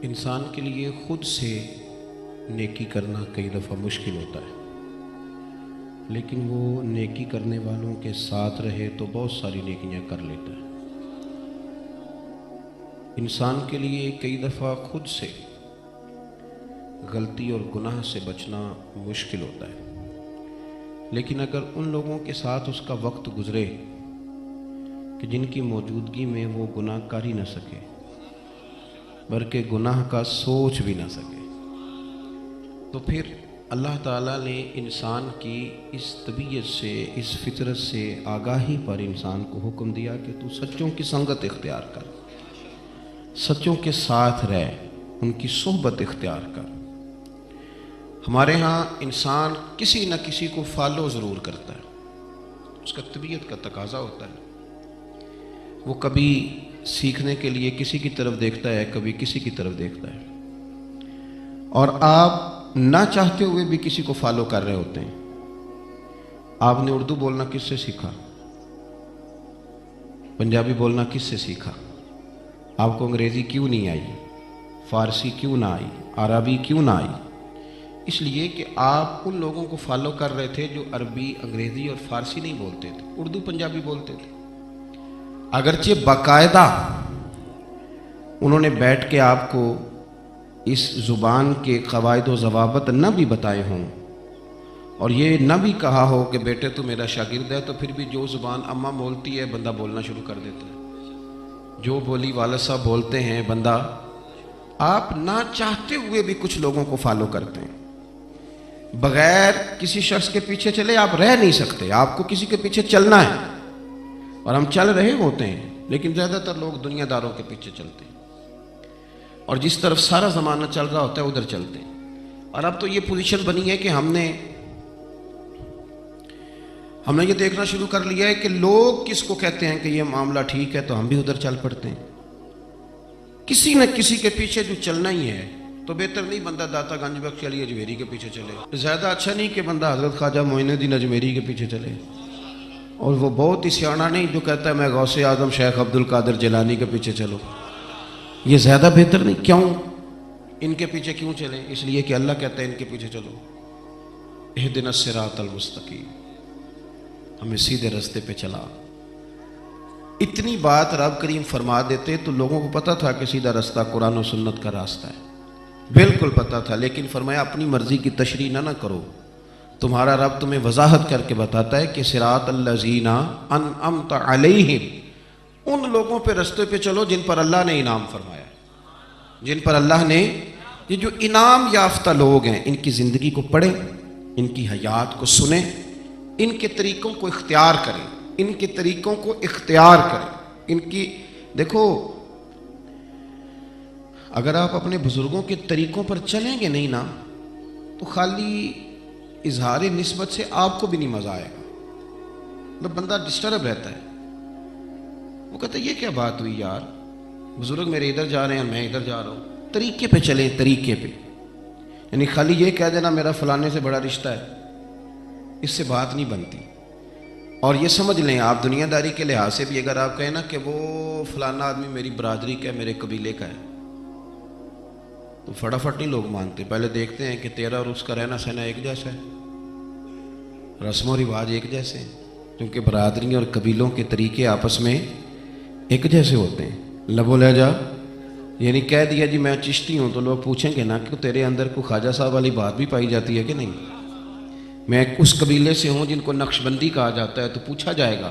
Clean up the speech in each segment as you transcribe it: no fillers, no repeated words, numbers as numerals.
انسان کے لیے خود سے نیکی کرنا کئی دفعہ مشکل ہوتا ہے، لیکن وہ نیکی کرنے والوں کے ساتھ رہے تو بہت ساری نیکیاں کر لیتا ہے۔ انسان کے لیے کئی دفعہ خود سے غلطی اور گناہ سے بچنا مشکل ہوتا ہے، لیکن اگر ان لوگوں کے ساتھ اس کا وقت گزرے کہ جن کی موجودگی میں وہ گناہ کر ہی نہ سکے بلکہ گناہ کا سوچ بھی نہ سکے، تو پھر اللہ تعالیٰ نے انسان کی اس طبیعت سے، اس فطرت سے آگاہی پر انسان کو حکم دیا کہ تو سچوں کی سنگت اختیار کر، سچوں کے ساتھ رہ، ان کی صحبت اختیار کر۔ ہمارے ہاں انسان کسی نہ کسی کو فالو ضرور کرتا ہے، اس کا طبیعت کا تقاضا ہوتا ہے۔ وہ کبھی سیکھنے کے لیے کسی کی طرف دیکھتا ہے، کبھی کسی کی طرف دیکھتا ہے، اور آپ نہ چاہتے ہوئے بھی کسی کو فالو کر رہے ہوتے ہیں۔ آپ نے اردو بولنا کس سے سیکھا؟ پنجابی بولنا کس سے سیکھا؟ آپ کو انگریزی کیوں نہیں آئی؟ فارسی کیوں نہ آئی؟ عربی کیوں نہ آئی؟ اس لیے کہ آپ ان لوگوں کو فالو کر رہے تھے جو عربی، انگریزی اور فارسی نہیں بولتے تھے، اردو پنجابی بولتے تھے۔ اگرچہ باقاعدہ انہوں نے بیٹھ کے آپ کو اس زبان کے قواعد و ضوابط نہ بھی بتائے ہوں، اور یہ نہ بھی کہا ہو کہ بیٹے تو میرا شاگرد ہے، تو پھر بھی جو زبان اماں بولتی ہے بندہ بولنا شروع کر دیتا ہے، جو بولی والد صاحب بولتے ہیں بندہ، آپ نہ چاہتے ہوئے بھی کچھ لوگوں کو فالو کرتے ہیں۔ بغیر کسی شخص کے پیچھے چلے آپ رہ نہیں سکتے، آپ کو کسی کے پیچھے چلنا ہے، اور ہم چل رہے ہوتے ہیں، لیکن زیادہ تر لوگ دنیا داروں کے پیچھے چلتے ہیں، اور جس طرف سارا زمانہ چل رہا ہوتا ہے ادھر چلتے ہیں۔ اور اب تو یہ پوزیشن بنی ہے کہ ہم نے یہ دیکھنا شروع کر لیا ہے کہ لوگ کس کو کہتے ہیں کہ یہ معاملہ ٹھیک ہے تو ہم بھی ادھر چل پڑتے ہیں۔ کسی نہ کسی کے پیچھے جو چلنا ہی ہے، تو بہتر نہیں بندہ داتا گنج بخش علی اجمیری کے پیچھے چلے، زیادہ اچھا نہیں کہ بندہ حضرت خواجہ معین الدین اجمیری کے پیچھے چلے، اور وہ بہت ہی سیاںا نہیں جو کہتا ہے میں غوث اعظم شیخ عبد القادر جیلانی کے پیچھے چلو، یہ زیادہ بہتر نہیں؟ کیوں ان کے پیچھے کیوں چلیں؟ اس لیے کہ اللہ کہتا ہے ان کے پیچھے چلو، اہدنا الصراط المستقیم، ہمیں سیدھے راستے پہ چلا۔ اتنی بات رب کریم فرما دیتے تو لوگوں کو پتا تھا کہ سیدھا راستہ قرآن و سنت کا راستہ ہے، بالکل پتا تھا، لیکن فرمایا اپنی مرضی کی تشریح نہ کرو، تمہارا رب تمہیں وضاحت کر کے بتاتا ہے کہ صراط الذین انعمت علیہم، ان لوگوں پہ رستے پہ چلو جن پر اللہ نے انعام فرمایا، جن پر اللہ نے، یہ جو انعام یافتہ لوگ ہیں ان کی زندگی کو پڑھیں، ان کی حیات کو سنیں، ان کے طریقوں کو اختیار کریں، ان کے طریقوں کو اختیار کریں، ان کی دیکھو، اگر آپ اپنے بزرگوں کے طریقوں پر چلیں گے نہیں نا تو خالی اظہار نسبت سے آپ کو بھی نہیں مزہ آئے گا، بندہ ڈسٹرب رہتا ہے، وہ کہتا ہے یہ کیا بات ہوئی یار، بزرگ میرے ادھر جا رہے ہیں میں ادھر جا رہا ہوں۔ طریقے پہ چلیں، طریقے پہ، یعنی خالی یہ کہہ دینا میرا فلانے سے بڑا رشتہ ہے، اس سے بات نہیں بنتی۔ اور یہ سمجھ لیں آپ دنیا داری کے لحاظ سے بھی اگر آپ کہیں نا کہ وہ فلانا آدمی میری برادری کا ہے، میرے قبیلے کا ہے، تو فٹافٹ نہیں لوگ مانتے، پہلے دیکھتے ہیں کہ تیرا اور اس کا رہنا سہنا ایک جیسا ہے، رسم و رواج ایک جیسے ہیں، کیونکہ برادریوں اور قبیلوں کے طریقے آپس میں ایک جیسے ہوتے ہیں۔ لب و لہجہ، یعنی کہہ دیا جی میں چشتی ہوں تو لوگ پوچھیں گے نا کہ تیرے اندر کوئی خواجہ صاحب والی بات بھی پائی جاتی ہے کہ نہیں؟ میں اس قبیلے سے ہوں جن کو نقش بندی کہا جاتا ہے، تو پوچھا جائے گا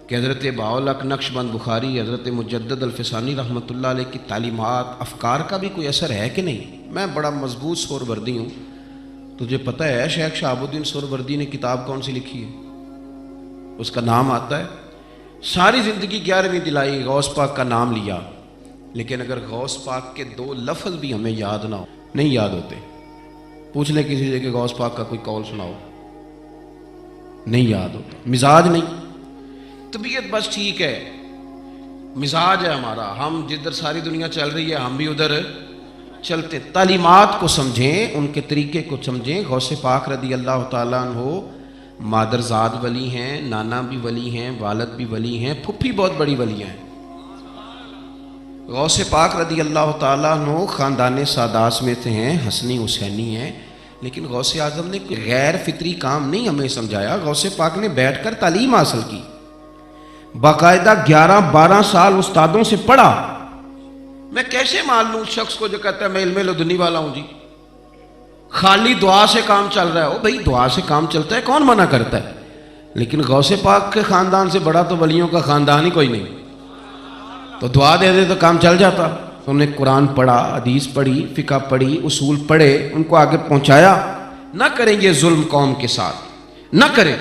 کہ حضرت باولک نقش بند بخاری، حضرت مجدد الفسانی رحمۃ اللہ علیہ کی تعلیمات، افکار کا بھی کوئی اثر ہے کہ نہیں؟ میں بڑا مضبوط سور وردی ہوں، تجھے پتہ ہے شیخ شہاب الدین سور وردی نے کتاب کون سی لکھی ہے؟ اس کا نام آتا ہے، ساری زندگی 11ویں دلائی، غوث پاک کا نام لیا، لیکن اگر غوث پاک کے 2 لفظ بھی ہمیں یاد نہ ہو، نہیں یاد ہوتے۔ پوچھ لیں کسی سے کہ غوث پاک کا کوئی قول سناؤ، نہیں یاد ہوتا، مزاج نہیں، طبیعت بس ٹھیک ہے، مزاج ہے ہمارا، ہم جدھر ساری دنیا چل رہی ہے ہم بھی ادھر چلتے۔ تعلیمات کو سمجھیں، ان کے طریقے کو سمجھیں۔ غوث پاک رضی اللہ تعالیٰ عنہ مادرزاد ولی ہیں، نانا بھی ولی ہیں، والد بھی ولی ہیں، پھپھی بہت بڑی ولی ہیں۔ غوث پاک رضی اللہ تعالیٰ عنہ خاندان سادات میں سے ہیں، حسنی حسینی ہیں، لیکن غوث اعظم نے کوئی غیر فطری کام نہیں ہمیں سمجھایا. غوث پاک نے بیٹھ کر تعلیم حاصل کی، باقاعدہ 11-12 سال استادوں سے پڑھا. میں کیسے مان لوں شخص کو جو کہتا ہے میں علم لدنی والا ہوں جی، خالی دعا سے کام چل رہا ہے؟ او بھائی دعا سے کام چلتا ہے، کون منع کرتا ہے؟ لیکن غوث پاک کے خاندان سے بڑا تو ولیوں کا خاندان ہی کوئی نہیں، تو دعا دے دے تو کام چل جاتا. انہوں نے قرآن پڑھا، حدیث پڑھی، فقہ پڑھی، اصول پڑھے، ان کو آگے پہنچایا. نہ کریں یہ ظلم قوم کے ساتھ، نہ کریں.